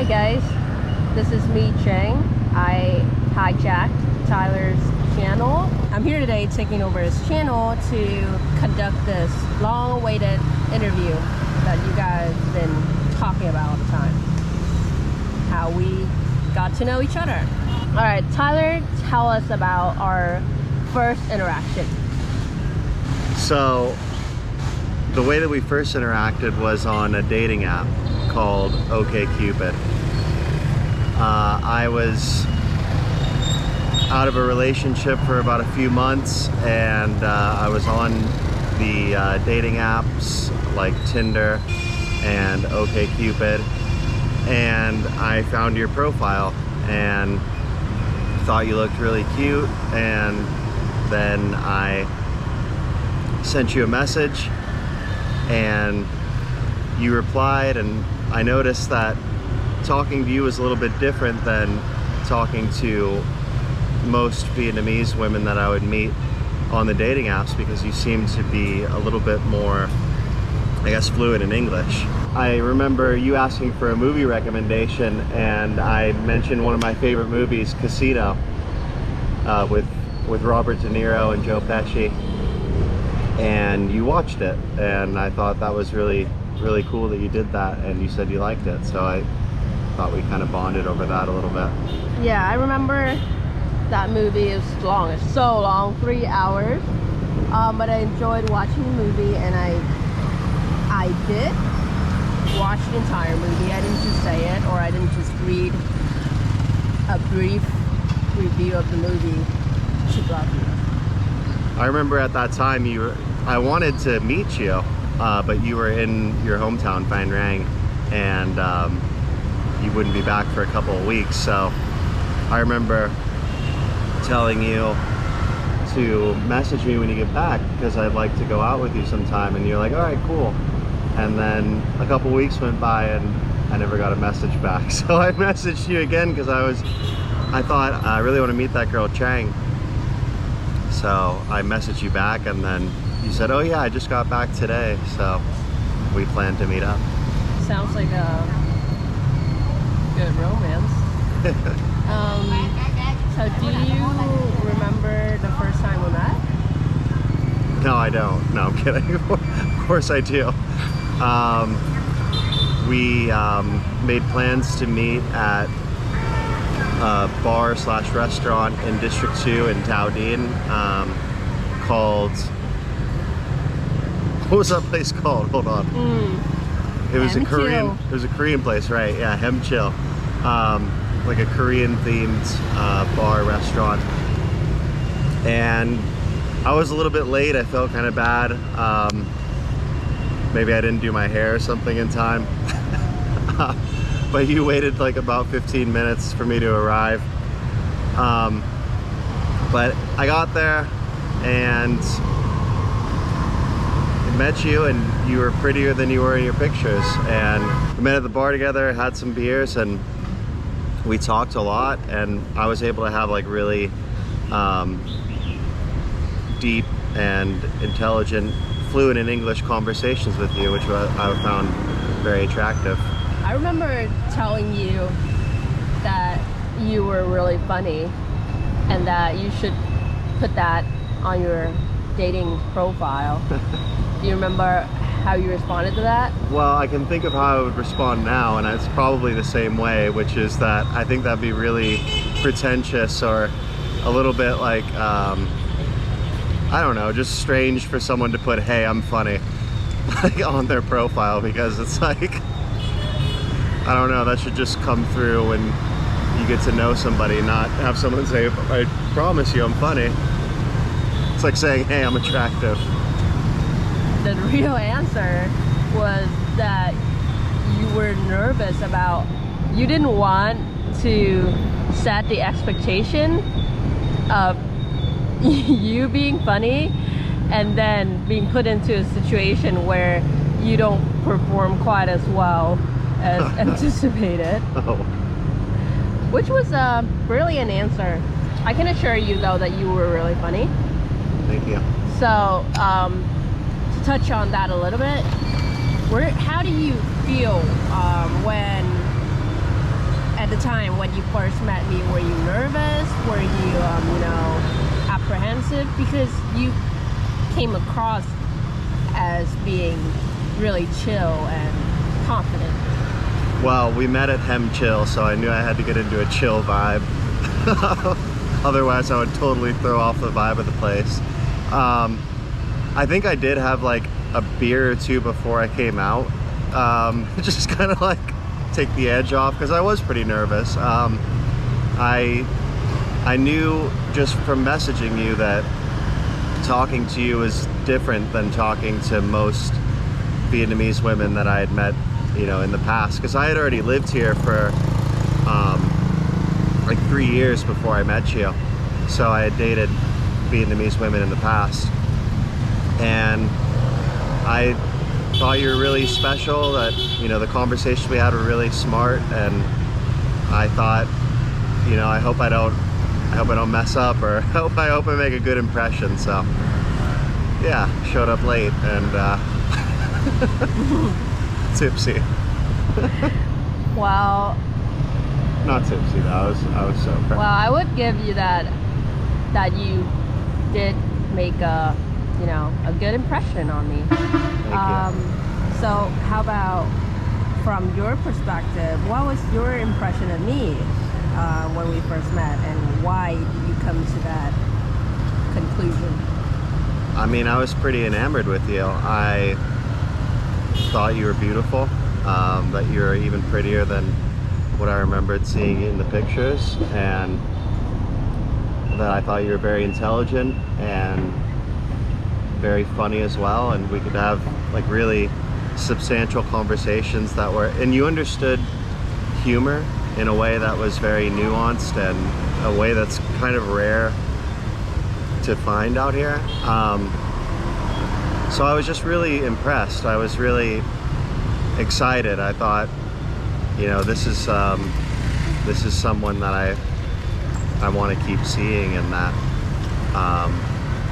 Hi guys, this is me, Chang. I hijacked Tyler's channel. I'm here today taking over his channel to conduct this long-awaited interview that you guys have been talking about all the time. How we got to know each other. All right, Tyler, tell us about our first interaction. So, the way that we first interacted was on a dating app called OkCupid. I was out of a relationship for about a few months, and I was on the dating apps like Tinder and OkCupid, and I found your profile and thought you looked really cute, and then I sent you a message and you replied, and I noticed that talking to you was a little bit different than talking to most Vietnamese women that I would meet on the dating apps, because you seem to be a little bit more, I guess, fluent in English. I remember you asking for a movie recommendation, and I mentioned one of my favorite movies, Casino, with Robert De Niro and Joe Pesci, and you watched it, and I thought that was really cool that you did that, and you said you liked it, so I thought we kind of bonded over that a little bit. Yeah, I remember that movie. It was long, it's so long, 3 hours, but I enjoyed watching the movie, and I did watch the entire movie. I didn't just say it, or I didn't just read a brief review of the movie to love you. I remember at that time I wanted to meet you, but you were in your hometown, Phan Rang, and you wouldn't be back for a couple of weeks. So I remember telling you to message me when you get back, because I'd like to go out with you sometime, and you're like, all right, cool. And then a couple of weeks went by and I never got a message back. So I messaged you again because I thought I really want to meet that girl Trang. So I messaged you back, and then you said, oh yeah, I just got back today, so we plan to meet up. Sounds like a good romance. So do you remember the first time we met? No, I don't. No, I'm kidding. Of course I do. We made plans to meet at a bar/restaurant in District 2 in Tao Dien, called, what was that place called? Hold on. It was a Korean. It was a Korean place, right? Yeah, Hem Chill, like a Korean themed bar restaurant. And I was a little bit late. I felt kind of bad. Maybe I didn't do my hair or something in time. But you waited like about 15 minutes for me to arrive. But I got there and I met you, and you were prettier than you were in your pictures. And we met at the bar together, had some beers, and we talked a lot. And I was able to have like really deep and intelligent, fluent in English conversations with you, which I found very attractive. I remember telling you that you were really funny and that you should put that on your dating profile. Do you remember how you responded to that? Well, I can think of how I would respond now, and it's probably the same way, which is that I think that'd be really pretentious, or a little bit like, I don't know, just strange for someone to put, hey, I'm funny, like on their profile, because it's like, I don't know, that should just come through when you get to know somebody, not have someone say, I promise you I'm funny. It's like saying, hey, I'm attractive. The real answer was that you were nervous about, you didn't want to set the expectation of you being funny and then being put into a situation where you don't perform quite as well as anticipated. Oh. Which was a brilliant answer. I can assure you though that you were really funny. Thank you. So to touch on that a little bit, how do you feel when at the time when you first met me, were you nervous? Were you, you know, apprehensive? Because you came across as being really chill and confident. Well, we met at Hem Chill, so I knew I had to get into a chill vibe. Otherwise, I would totally throw off the vibe of the place. I think I did have like a beer or two before I came out. Just kind of like take the edge off because I was pretty nervous. I knew just from messaging you that talking to you is different than talking to most Vietnamese women that I had met, you know, in the past, because I had already lived here for like 3 years before I met you. So I had dated Vietnamese women in the past, and I thought you were really special, that, you know, the conversations we had were really smart, and I thought, you know, I hope I don't mess up, or I hope I make a good impression. So yeah, showed up late and tipsy. Well, not tipsy though, I was sober. well, I would give you that you did make a, you know, a good impression on me. Thank you. So how about from your perspective, what was your impression of me when we first met, and why did you come to that conclusion? I mean, I was pretty enamored with you. I thought you were beautiful, that you were even prettier than what I remembered seeing in the pictures, and that I thought you were very intelligent and very funny as well, and we could have like really substantial conversations that were, and you understood humor in a way that was very nuanced and a way that's kind of rare to find out here. So I was just really impressed. I was really excited. I thought, you know, this is someone that I want to keep seeing, and that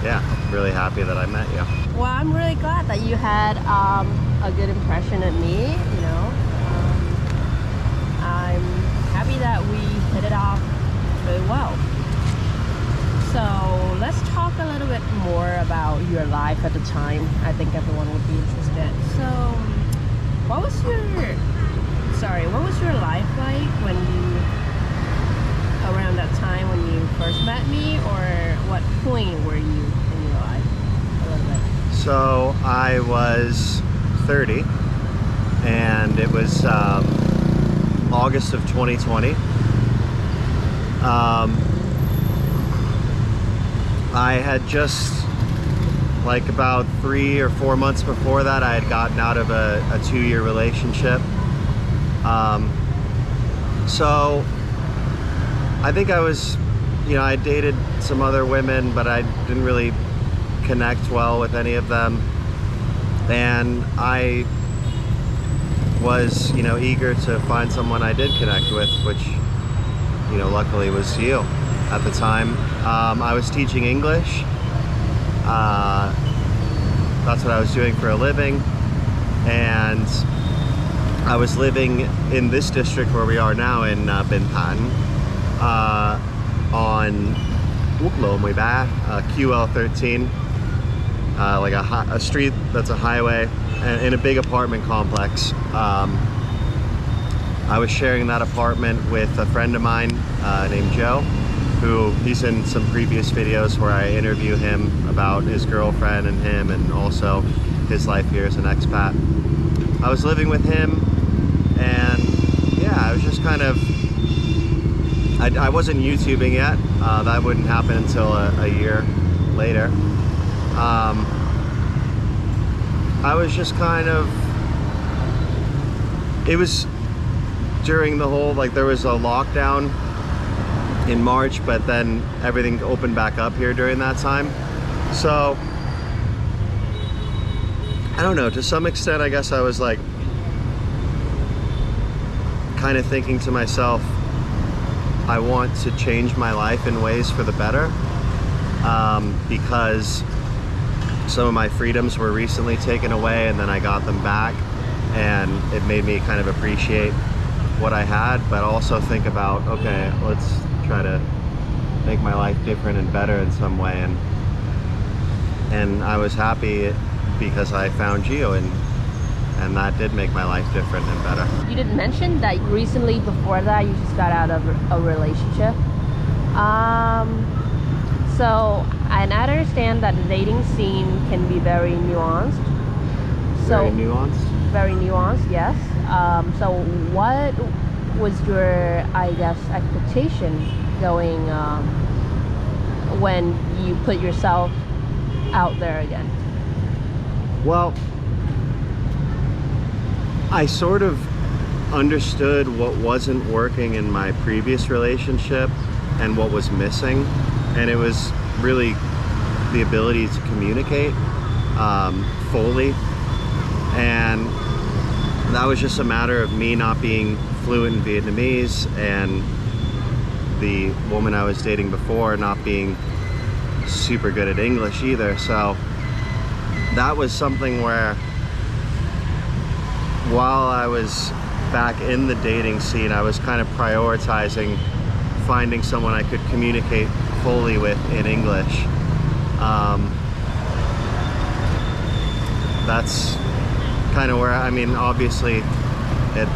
yeah, I'm really happy that I met you. Well, I'm really glad that you had a good impression of me, you know. I'm happy that we hit it off really well. So let's talk a little bit more about your life at the time. I think everyone would be interested. So what was your life like when you, around that time when you first met me, or what point were you in your life? A little bit. So I was 30, and it was August of 2020. I had just, like about 3 or 4 months before that, I had gotten out of a 2-year relationship. So I think I was, you know, I dated some other women, but I didn't really connect well with any of them. And I was, you know, eager to find someone I did connect with, which, you know, luckily was you at the time. I was teaching English. That's what I was doing for a living. And I was living in this district where we are now in Binh on Quốc lộ 13, QL13, like a street that's a highway, and in a big apartment complex. I was sharing that apartment with a friend of mine named Joe, who he's in some previous videos where I interview him about his girlfriend and him, and also his life here as an expat. I was living with him, and yeah, I was just kind of, I wasn't YouTubing yet. That wouldn't happen until a year later. I was just kind of, it was during the whole, like, there was a lockdown in March, but then everything opened back up here during that time. So I don't know, to some extent I guess I was like kind of thinking to myself, I want to change my life in ways for the better, because some of my freedoms were recently taken away, and then I got them back, and it made me kind of appreciate what I had, but also think about, okay, let's try to make my life different and better in some way. And I was happy because I found Gio, and that did make my life different and better. You didn't mention that recently, before that, you just got out of a relationship. So I understand that the dating scene can be very nuanced. Very nuanced? Very nuanced, yes. So what was your, I guess, expectation going when you put yourself out there again? Well, I sort of understood what wasn't working in my previous relationship and what was missing, and it was really the ability to communicate fully. And that was just a matter of me not being fluent in Vietnamese, and the woman I was dating before not being super good at English either. So that was something where, while I was back in the dating scene, I was kind of prioritizing finding someone I could communicate fully with in English. That's kind of where, I mean, obviously it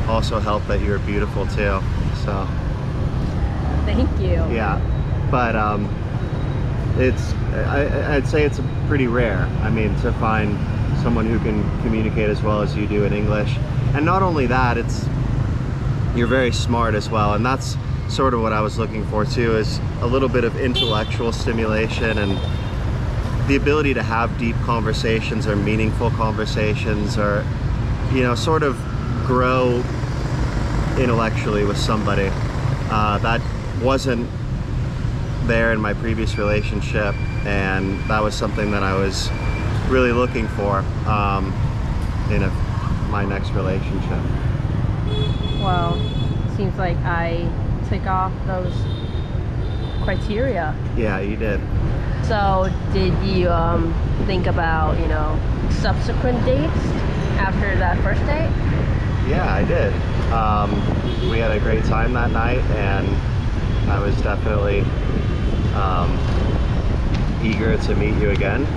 also helped that you're beautiful too, so. Thank you. Yeah, but I'd say it's pretty rare. I mean, to find someone who can communicate as well as you do in English. And not only that, you're very smart as well, and that's sort of what I was looking for too, is a little bit of intellectual stimulation and the ability to have deep conversations or meaningful conversations, or, you know, sort of grow intellectually with somebody. That wasn't there in my previous relationship, and that was something that I was really looking for in my next relationship. Well, seems like I tick off those criteria. Yeah, you did. So did you think about, you know, subsequent dates after that first date? Yeah, I did. We had a great time that night, and I was definitely eager to meet you again.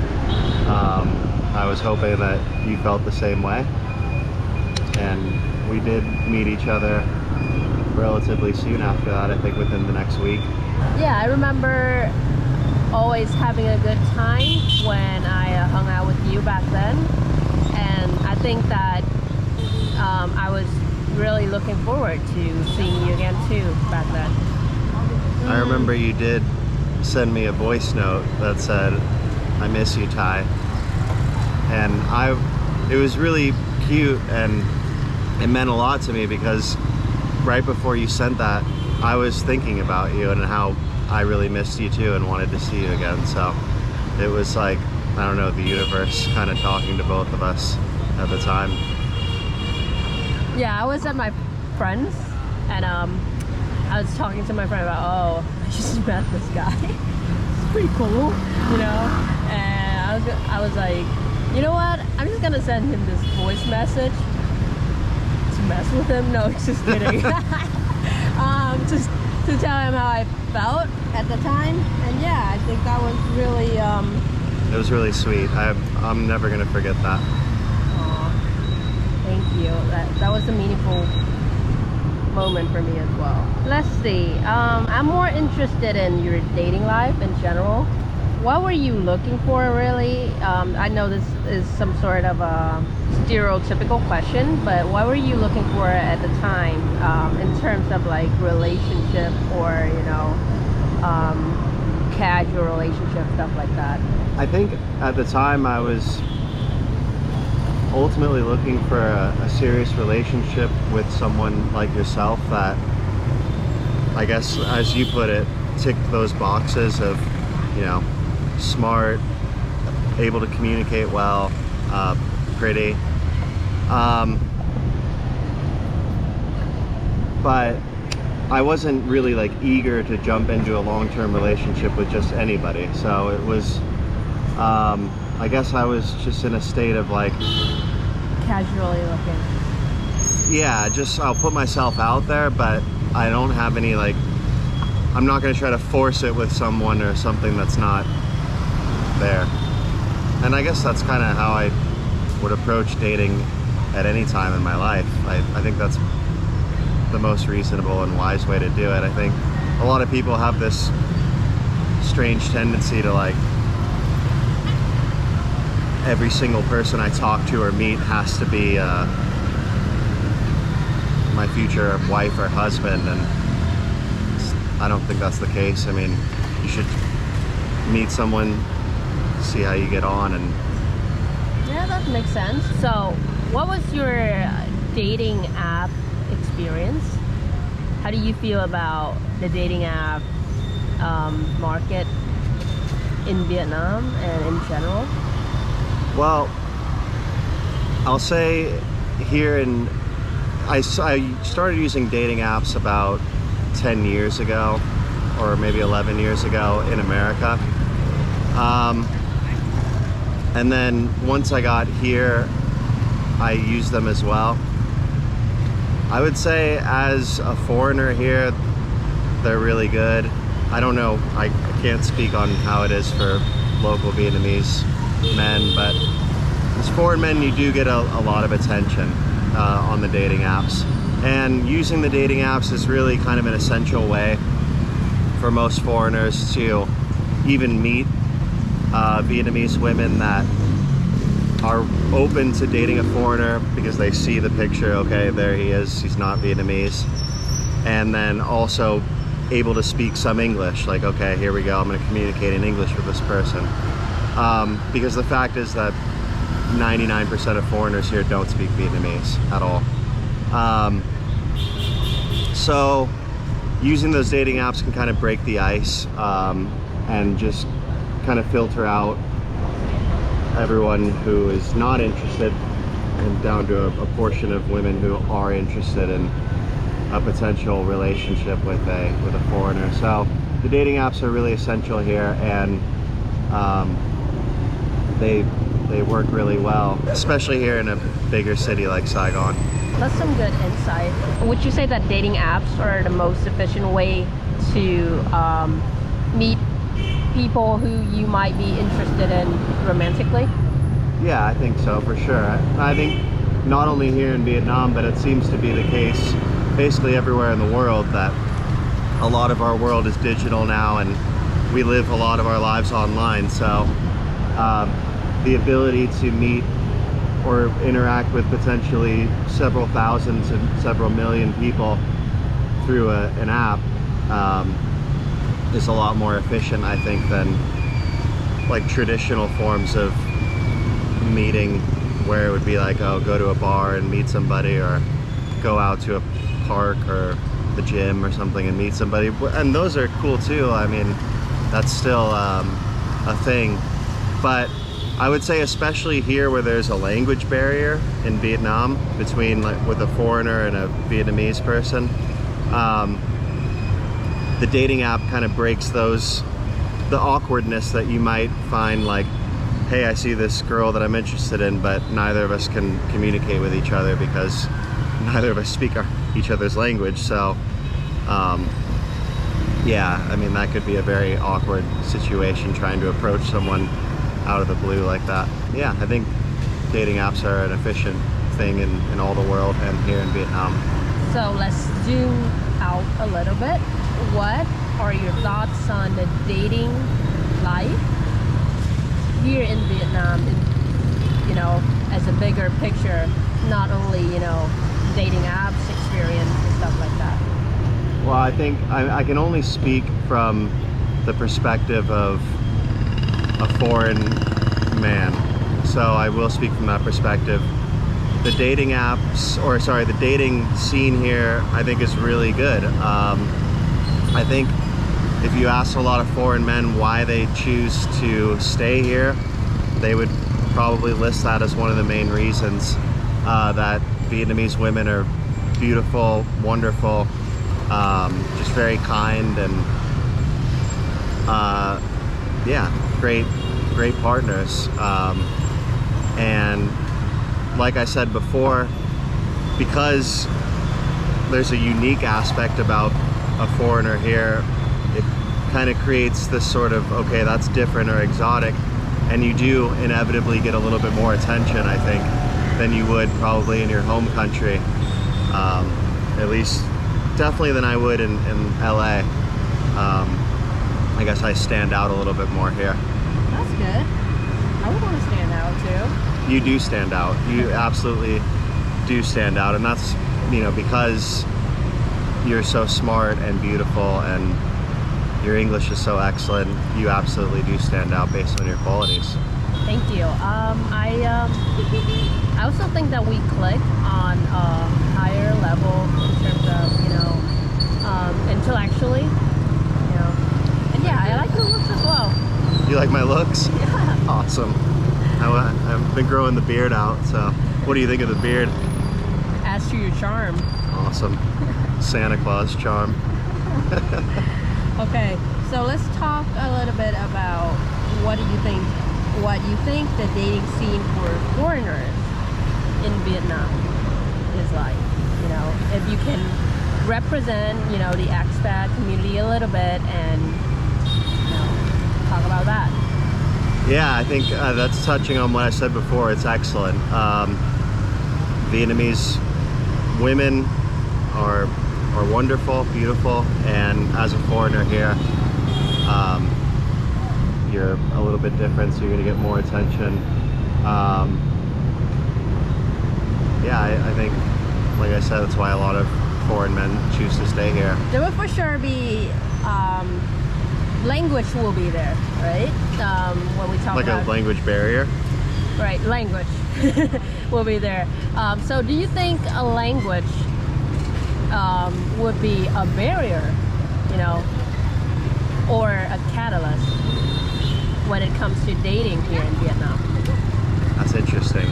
I was hoping that you felt the same way, and we did meet each other relatively soon after that, I think within the next week. Yeah, I remember always having a good time when I hung out with you back then, and I think that I was really looking forward to seeing you again too back then. I remember you did send me a voice note that said, "I miss you, Ty," and it was really cute, and it meant a lot to me because right before you sent that, I was thinking about you and how I really missed you too and wanted to see you again. So it was like, I don't know, the universe kind of talking to both of us at the time. Yeah, I was at my friend's, and I was talking to my friend about, oh, I just met this guy. It's pretty cool, you know? And I was like, you know what? I'm just gonna send him this voice message to mess with him. No, just kidding. Just to tell him how I felt at the time. And yeah, I think that was really it was really sweet. I'm never gonna forget that. Aw, thank you. That was a meaningful moment for me as well. Let's see. I'm more interested in your dating life in general. What were you looking for, really? I know this is some sort of a stereotypical question, but what were you looking for at the time in terms of like relationship or, you know, casual relationship, stuff like that? I think at the time I was ultimately looking for a serious relationship with someone like yourself that, I guess, as you put it, ticked those boxes of, you know, smart, able to communicate well, pretty. But I wasn't really like eager to jump into a long-term relationship with just anybody. So it was, I guess I was just in a state of like, Casually looking. yeah, just I'll put myself out there, but I don't have any like, I'm not going to try to force it with someone or something that's not there. And I guess that's kind of how I would approach dating at any time in my life. I think that's the most reasonable and wise way to do it. I think a lot of people have this strange tendency to like, every single person I talk to or meet has to be my future wife or husband, and I don't think that's the case. I mean, you should meet someone, see how you get on, and Yeah, that makes sense. So, what was your dating app experience? How do you feel about the dating app market in Vietnam and in general? well, I'll say here in, I started using dating apps about 10 years ago, or maybe 11 years ago in America. And then once I got here, I used them as well. I would say as a foreigner here, they're really good. I don't know, I can't speak on how it is for local Vietnamese men, but as foreign men, you do get a lot of attention on the dating apps. And using the dating apps is really kind of an essential way for most foreigners to even meet Vietnamese women that are open to dating a foreigner because they see the picture, okay, there he is, he's not Vietnamese. And then also able to speak some English, like, okay, here we go, I'm going to communicate in English with this person. Because the fact is that 99% of foreigners here don't speak Vietnamese at all. So using those dating apps can kind of break the ice and just kind of filter out everyone who is not interested, and down to a portion of women who are interested in a potential relationship with a foreigner. So the dating apps are really essential here, and they work really well, especially here in a bigger city like Saigon. That's some good insight. Would you say that dating apps are the most efficient way to meet people who you might be interested in romantically? Yeah, I think so, for sure. I think not only here in Vietnam, but it seems to be the case basically everywhere in the world, that a lot of our world is digital now, and we live a lot of our lives online. So the ability to meet or interact with potentially several thousand to several million people through an app is a lot more efficient, I think, than like traditional forms of meeting, where it would be like, oh, go to a bar and meet somebody, or go out to a park or the gym or something and meet somebody. And those are cool too. I mean, that's still a thing. But I would say, especially here where there's a language barrier in Vietnam between, like, with a foreigner and a Vietnamese person, the dating app kind of breaks the awkwardness that you might find, like, hey, I see this girl that I'm interested in, but neither of us can communicate with each other because neither of us speak each other's language. So yeah, I mean, that could be a very awkward situation, trying to approach someone out of the blue like that. Yeah, I think dating apps are an efficient thing in all the world, and here in Vietnam. So let's zoom out a little bit. What are your thoughts on the dating life here in Vietnam, you know, as a bigger picture, not only, you know, dating apps experience and stuff like that? Well, I think I can only speak from the perspective of a foreign man, so I will speak from that perspective. The dating apps, or sorry, the dating scene here, I think is really good. I think if you ask a lot of foreign men why they choose to stay here, they would probably list that as one of the main reasons, that Vietnamese women are beautiful, wonderful, just very kind, and yeah, great partners. And like I said before, because there's a unique aspect about a foreigner here, it kind of creates this sort of, okay, that's different or exotic, and you do inevitably get a little bit more attention, I think, than you would probably in your home country. At least definitely than I would in LA. I guess I stand out a little bit more here. That's good. I would want to stand out too. You do stand out. You absolutely do stand out, and that's, you know, because you're so smart and beautiful and your English is so excellent. You absolutely do stand out based on your qualities. Thank you. I also think that we click on a higher level in terms of, you know, intellectually, you know. And yeah, I like your looks as well. You like my looks? Yeah. Awesome. I've been growing the beard out, so what do you think of the beard? Adds to your charm. Awesome. Santa Claus charm. Okay, so let's talk a little bit about what you think the dating scene for foreigners in Vietnam is like. You know, if you can represent, you know, the expat community a little bit and, you know, talk about that. Yeah, I think that's touching on what I said before. It's excellent. Vietnamese women are wonderful, beautiful, and as a foreigner here, you're a little bit different, so you're going to get more attention. Yeah, I think, like I said, that's why a lot of foreign men choose to stay here. There will for sure be language will be there, right? When we talk like about a language barrier. right, language will be there. So do you think a language would be a barrier, you know, or a catalyst when it comes to dating here in Vietnam? That's interesting.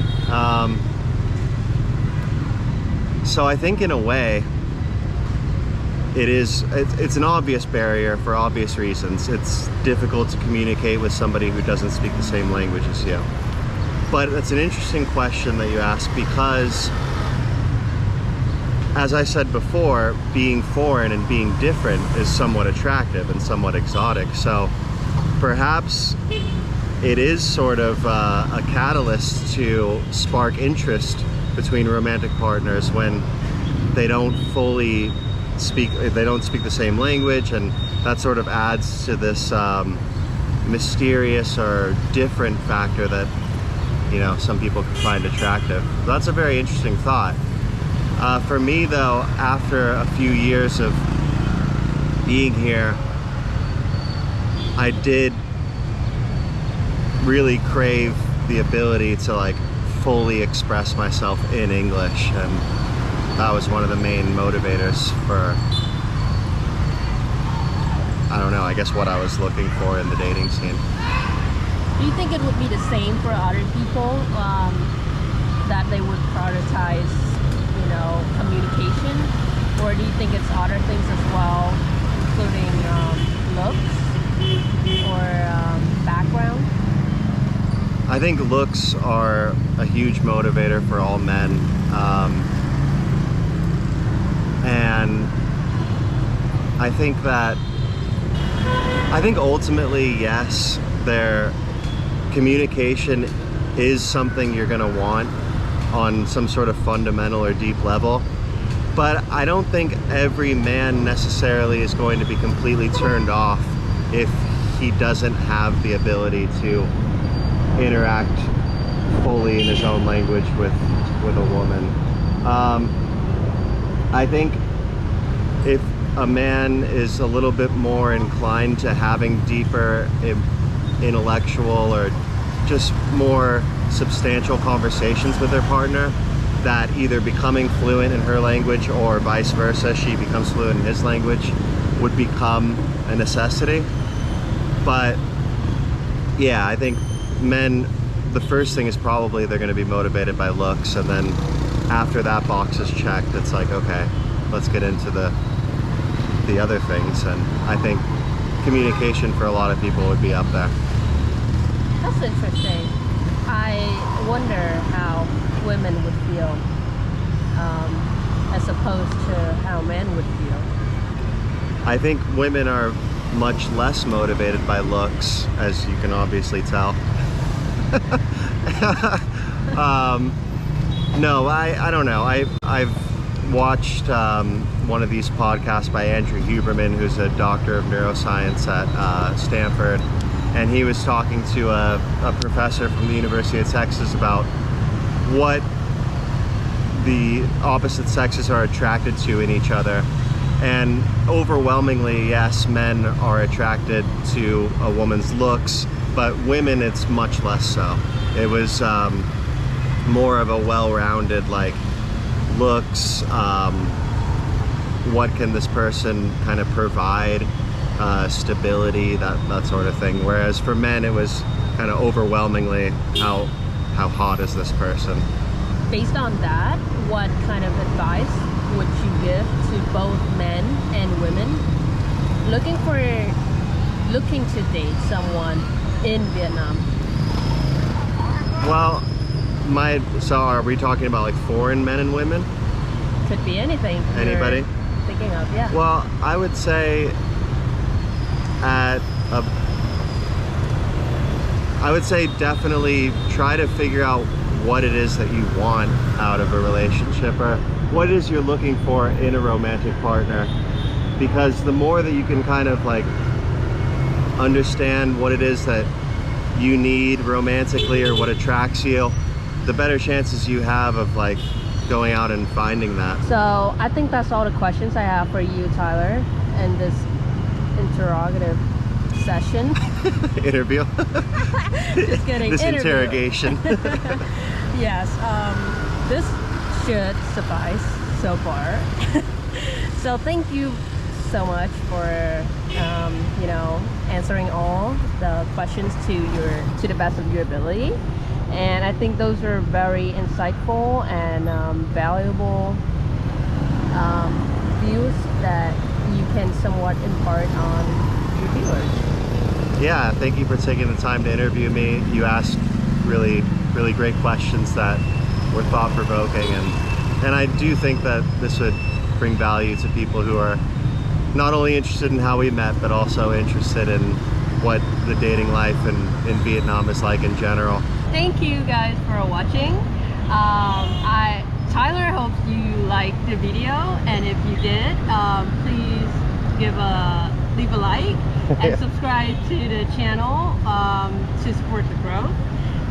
So I think in a way, it's an obvious barrier for obvious reasons. It's difficult to communicate with somebody who doesn't speak the same language as you. But it's an interesting question that you ask because, as I said before, being foreign and being different is somewhat attractive and somewhat exotic. So perhaps it is sort of a catalyst to spark interest between romantic partners when they don't speak the same language, and that sort of adds to this mysterious or different factor that, you know, some people can find attractive. So that's a very interesting thought. For me though, after a few years of being here, I did really crave the ability to like fully express myself in English, and that was one of the main motivators for, I don't know, I guess what I was looking for in the dating scene. Do you think it would be the same for other people, that they would prioritize, you know, communication, or do you think it's other things as well, including looks or background? I think looks are a huge motivator for all men, and I think ultimately, yes, their communication is something you're going to want on some sort of fundamental or deep level, but I don't think every man necessarily is going to be completely turned off if he doesn't have the ability to interact fully in his own language with a woman. I think if a man is a little bit more inclined to having deeper intellectual or just more substantial conversations with their partner, that either becoming fluent in her language or vice versa, she becomes fluent in his language, would become a necessity. But yeah, I think men, the first thing is probably they're going to be motivated by looks, and then after that box is checked, it's like, okay, let's get into the other things. And I think communication for a lot of people would be up there. That's interesting. I wonder how women would feel as opposed to how men would feel? I think women are much less motivated by looks, as you can obviously tell. No, I don't know. I've watched one of these podcasts by Andrew Huberman, who's a doctor of neuroscience at Stanford, and he was talking to a professor from the University of Texas about what the opposite sexes are attracted to in each other. And overwhelmingly, yes, men are attracted to a woman's looks, but women, it's much less so. It was more of a well-rounded, like, looks, what can this person kind of provide, stability, that sort of thing. Whereas for men, it was kind of overwhelmingly how hot is this person. Based on that, what kind of advice would you give to both men and women looking to date someone in Vietnam? Well, so are we talking about like foreign men and women? Could be anything. Anybody? You're thinking of, yeah. Well, I would say definitely try to figure out what it is that you want out of a relationship, or what it is you're looking for in a romantic partner. Because the more that you can kind of like understand what it is that you need romantically or what attracts you, the better chances you have of like going out and finding that. So I think that's all the questions I have for you, Tyler, in this interrogative session. Interview. Just kidding. This interview. interrogation. Yes, this should suffice so far. So thank you so much for answering all the questions to the best of your ability. And I think those are very insightful and valuable views that you can somewhat impart on your viewers. Yeah, thank you for taking the time to interview me. You asked really, really great questions that were thought-provoking, and I do think that this would bring value to people who are not only interested in how we met, but also interested in what the dating life in Vietnam is like in general. Thank you guys for watching. Tyler hopes you liked the video, and if you did, please leave a like and subscribe to the channel to support the growth,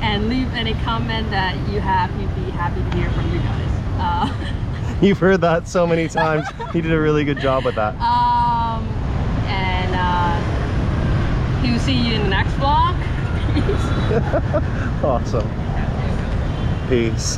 and leave any comment that you have. We'd be happy to hear from you guys. You've heard that so many times. You did a really good job with that. And he'll see you in the next vlog. Peace. Awesome. Peace.